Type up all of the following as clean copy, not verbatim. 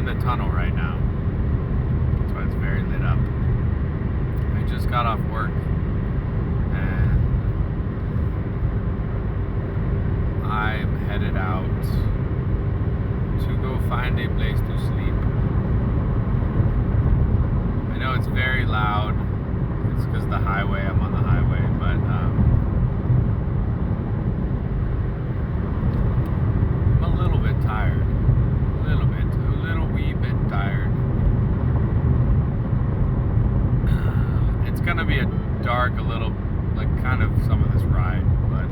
the tunnel right now. That's why it's very lit up. I just got off work and I'm headed out to go find a place to sleep. I know it's very loud. It's because of the highway. I'm on the highway, but I'm a little bit tired. A little wee bit tired. It's gonna be a dark, a little, like kind of some of this ride, but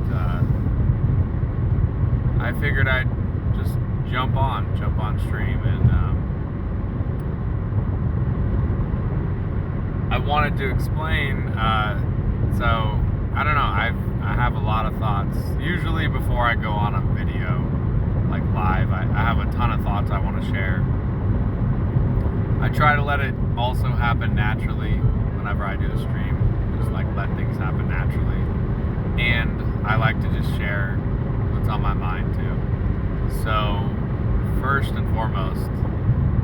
I figured I'd just jump on stream, and I wanted to explain. So I don't know. I have a lot of thoughts. Usually before I go on a video, like live, I have a ton of thoughts I want to share. I try to let it also happen naturally whenever I do the stream. Just like let things happen naturally, and I like to just share what's on my mind too. So first and foremost,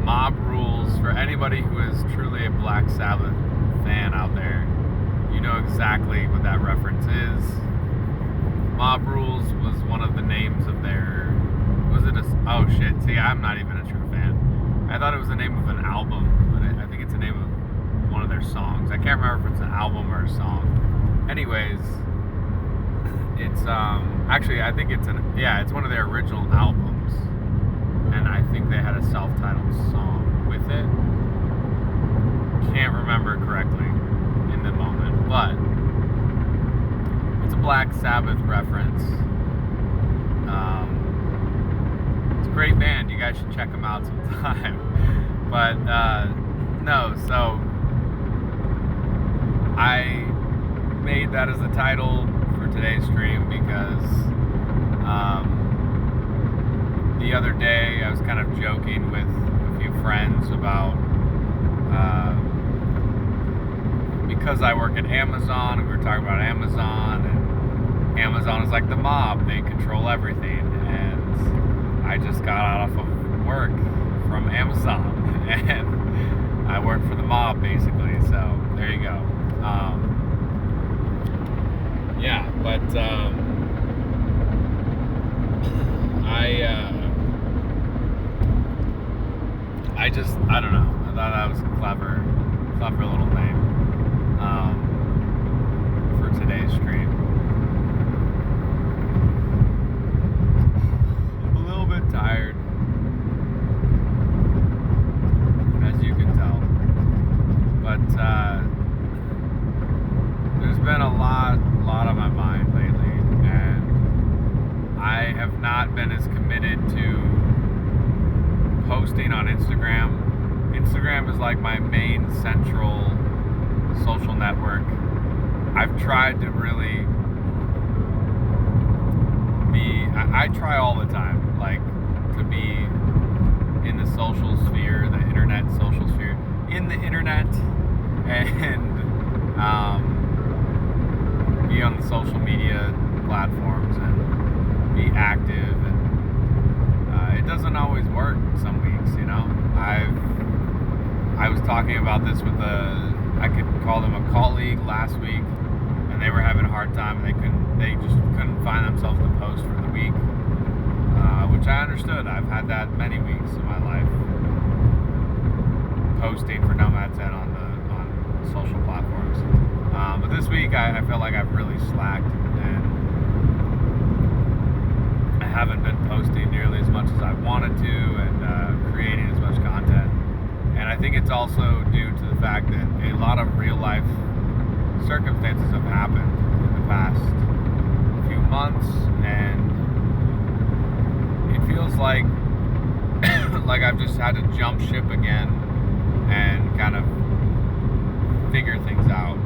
Mob Rules. For anybody who is truly a Black Sabbath fan out there, you know exactly what that reference is. Mob Rules was one of the names of their, oh shit, see, I'm not even a true fan. I thought it was the name of an album, but I think it's the name of one of their songs. I can't remember if it's an album or a song. Anyways, it's actually, I think it's it's one of their original albums, and I think they had a self-titled song with it. Can't remember correctly in the moment, but it's a Black Sabbath reference. It's a great band. You guys should check them out sometime. But no, so I made that as the title for today's stream because the other day I was kind of joking with a few friends about because I work at Amazon, and we were talking about Amazon, and Amazon is like the mob. They control everything, and I just got out of work from Amazon, and I work for the mob basically, so there you go. Yeah, but I don't know. I thought that was a clever little name for today's stream. I'm a little bit tired, as you can tell, but there's been a lot on my mind lately, and I have not been as committed to posting on Instagram. Instagram is like my main central social network. I've tried to really I try all the time, like, to be in the social sphere, the internet social sphere, in the internet, and be on the social media platforms and be active, and it doesn't always work some weeks, you know. I was talking about this with I could call them a colleague last week, and they were having a hard time, and they just couldn't find themselves to post for the week, which I understood. I've had that many weeks in my life, posting for Nomad's Ed on social platforms. But this week I felt like I've really slacked, and I haven't been posting nearly as much as I wanted to, and creating as much content. And I think it's also due to the fact that a lot of real life circumstances have happened in the past few months, and it feels like I've just had to jump ship again and kind of figure things out.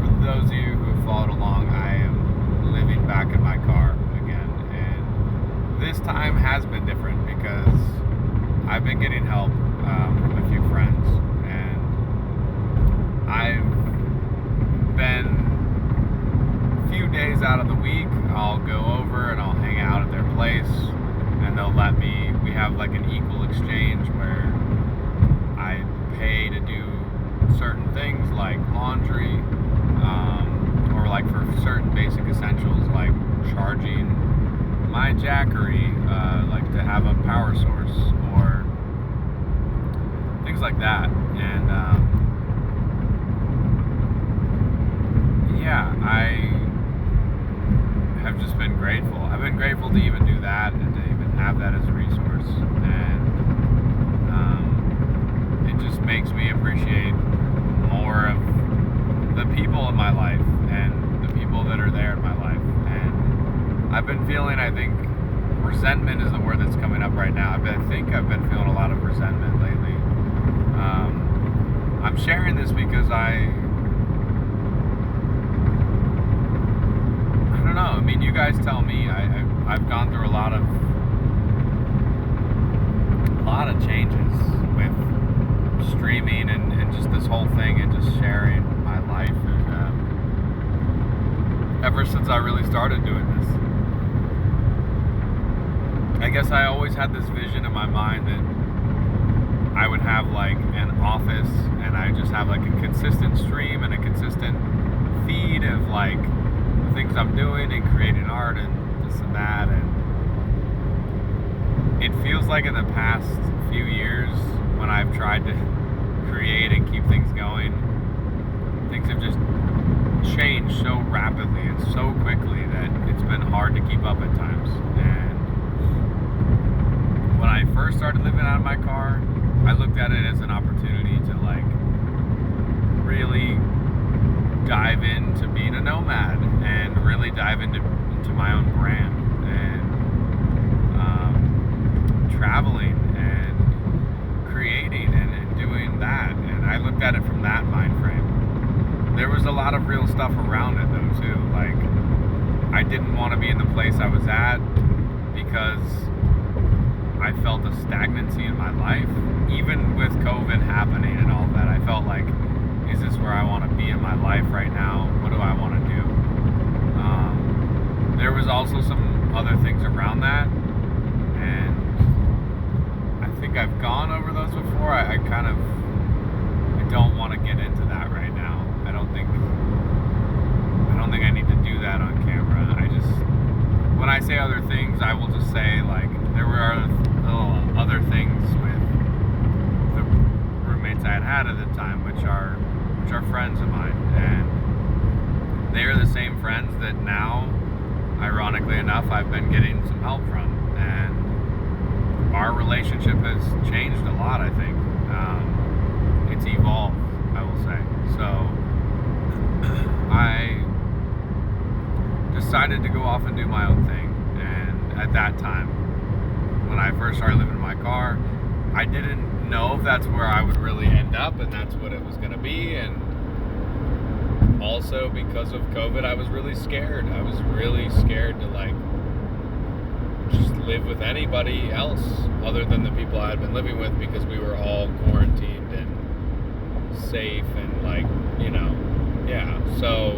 For those of you who have followed along, I am living back in my car again, and this time has been different because I've been getting help from a few friends, and I've been a few days out of the week, I'll go over and I'll hang out at their place, and they'll let me, we have like an equal exchange where I pay to do certain things like laundry, or like for certain basic essentials like charging my Jackery, like to have a power source or things like that. And yeah, I have just been grateful. I've been grateful to even do that and to even have that as a resource. And it just makes me appreciate more of the people in my life and the people that are there in my life. And I've been feeling, I think, resentment is the word that's coming up right now. I think I've been feeling a lot of resentment lately. I'm sharing this because I don't know. I mean, you guys tell me. I've gone through a lot of changes with streaming and just this whole thing and just sharing my life. And ever since I really started doing this, I guess I always had this vision in my mind that I would have like an office and I just have like a consistent stream and a consistent feed of like the things I'm doing and creating art and this and that. And it feels like in the past few years when I've tried to create and keep things going, things have just changed so rapidly and so quickly that it's been hard to keep up at times. And when I first started living out of my car, I looked at it as an opportunity to like really dive into being a nomad and really dive into my own brand and traveling and creating and doing that. And I looked at it from that mind frame. There was a lot of real stuff around it though too. Like I didn't want to be in the place I was at because I felt a stagnancy in my life. Even with COVID happening and all that, I felt like, is this where I want to be in my life right now? What do I want to do? There was also some other things around that, and I think I've gone over those before. I don't want to get into that right now. I don't think I need to do that on camera. When I say other things, I will just say like there were other things with the roommates I had at the time, which are friends of mine, and they are the same friends that now, ironically enough, I've been getting some help from, and our relationship has changed a lot. I think it's evolved, I will say. So I decided to go off and do my own thing, and at that time, when I first started living in my car, I didn't know if that's where I would really end up and that's what it was going to be. And also because of COVID, I was really scared. I was really scared to like just live with anybody else other than the people I had been living with, because we were all quarantined and safe and like, yeah. So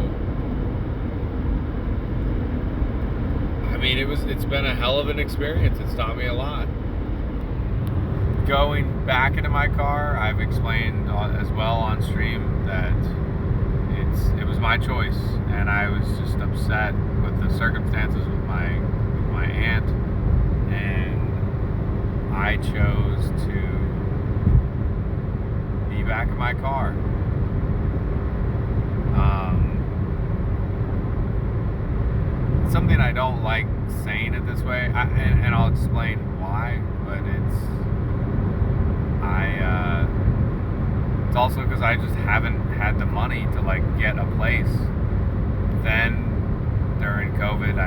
I mean, it's been a hell of an experience. It's taught me a lot. Going back into my car, I've explained as well on stream that it was my choice, and I was just upset with the circumstances with my aunt, and I chose to be back in my car. Something I don't like saying it this way, and I'll explain why, but it's also because I just haven't had the money to like get a place. Then during COVID,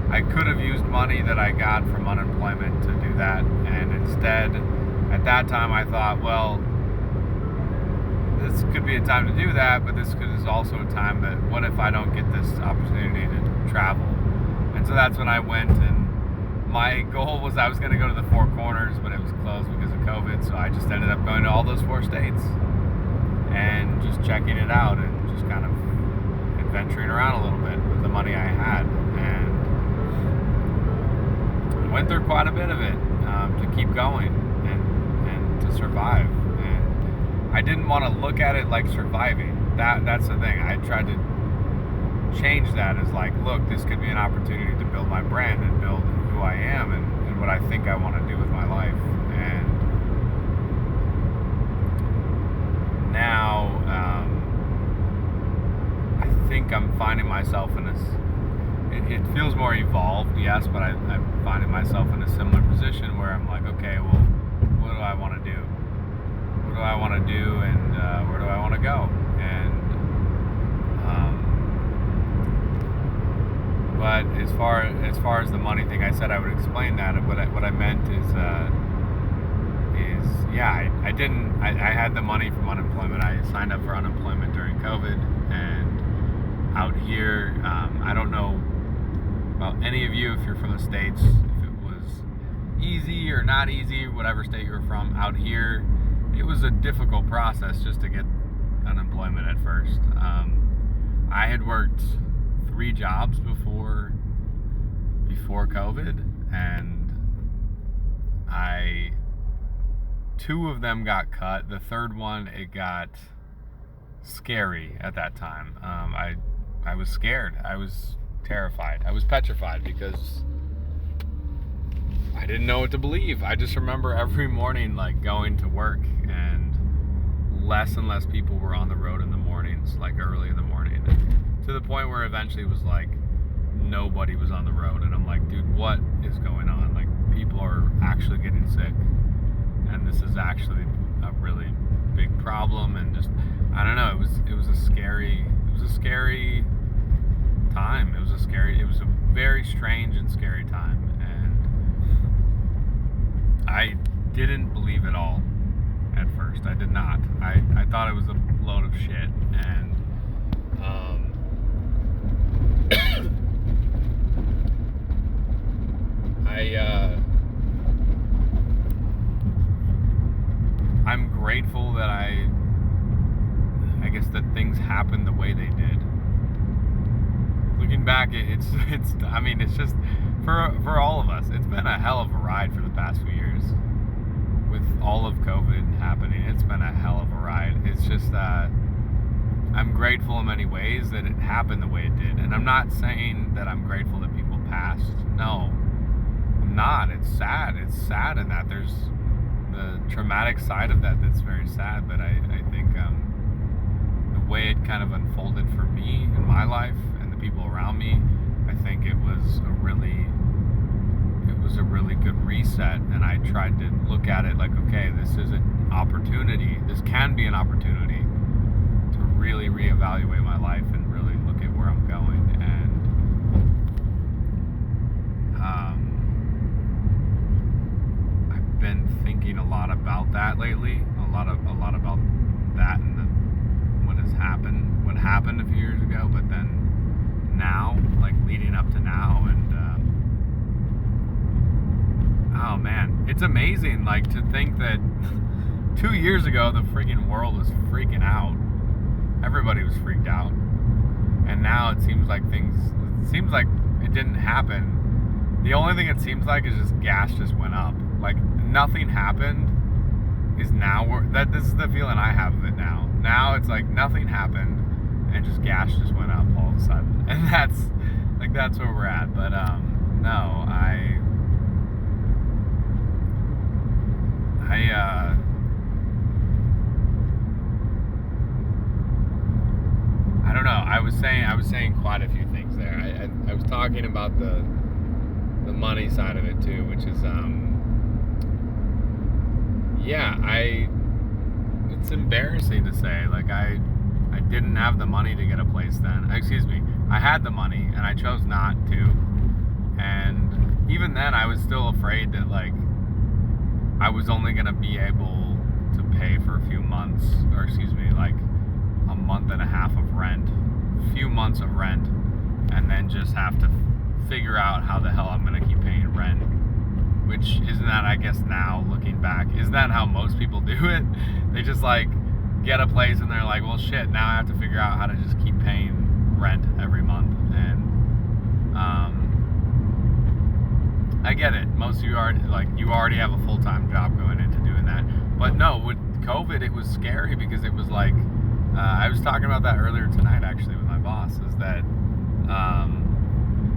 I could have used money that I got from unemployment to do that, and instead at that time I thought, well, this could be a time to do that, but this is also a time that, what if I don't get this opportunity to travel? And so that's when I went, and my goal was I was going to go to the Four Corners, but it was closed because of COVID, so I just ended up going to all those 4 states and just checking it out and just kind of adventuring around a little bit with the money I had, and I went through quite a bit of it. to keep going and to survive. And I didn't want to look at it like surviving. That's the thing. I tried to change that as like, look, this could be an opportunity to build my brand and build who I am and what I think I want to do with my life. And now I think I'm finding myself in this. It feels more evolved, yes, but I'm finding myself in a similar position where I'm like, okay, well, what do I want to do? What do I want to do, and where do I want to go? And but as far as the money thing, I said I would explain that. What I meant is yeah, I had the money from unemployment. I signed up for unemployment during COVID, and out here, I don't know about any of you if you're from the States, if it was easy or not easy, whatever state you're from. Out here, it was a difficult process just to get unemployment at first. I had worked 3 jobs before COVID, and 2 of them got cut. The third one, it got scary at that time. I was scared. I was terrified. I was petrified because I didn't know what to believe. I just remember every morning like going to work, and less people were on the road in the mornings, like early in the morning, to the point where eventually it was like nobody was on the road, and I'm like, dude, what is going on? Like, people are actually getting sick, and this is actually a really big problem. And just, I don't know, it was a scary time. It was a very strange and scary time, and I didn't believe it all at first. I did not. I thought it was a load of shit, and I'm grateful that I guess that things happened the way they did. Looking back, it's I mean, it's just for all of us, it's been a hell of a ride for the past few years. With all of COVID happening, it's been a hell of a ride. It's just I'm grateful in many ways that it happened the way it did. And I'm not saying that I'm grateful that people passed. No, I'm not. It's sad. It's sad in that there's the traumatic side of that that's very sad. But I think the way it kind of unfolded for me in my life and the people around me, I think it was a really good reset. And I tried to look at it like, okay, this is an opportunity. This can be an opportunity to really reevaluate my life and really look at where I'm going. And I've been thinking a lot about that lately. A lot about that and what happened a few years ago, but then now, like leading up to now, and oh man, it's amazing, like, to think that 2 years ago the freaking world was freaking out. Everybody was freaked out, and now it seems like it didn't happen. The only thing it seems like is just gas just went up. Like, nothing happened. Is now this is the feeling I have of it now. Now it's like nothing happened, and just gas just went up all of a sudden, and that's where we're at. But no, I don't know. I was saying quite a few things there. I was talking about the money side of it too, which is it's embarrassing to say, like, I didn't have the money to get a place then. Excuse me. I had the money and I chose not to. And even then I was still afraid that, like, I was only going to be able to pay for a few months, or excuse me, like a month and a half of rent, a few months of rent, and then just have to figure out how the hell I'm going to keep paying rent. Which, isn't that, I guess now looking back, isn't that how most people do it? They just like get a place and they're like, well shit, now I have to figure out how to just keep paying rent every month. And I get it. Most of you are like, you already have a full-time job going into doing that. But no, with COVID, it was scary because it was like, I was talking about that earlier tonight actually with my boss, is that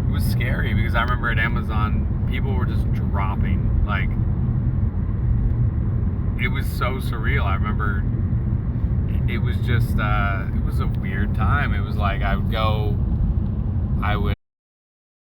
it was scary because I remember at Amazon, people were just dropping. Like, it was so surreal. I remember it was just, it was a weird time. It was like I would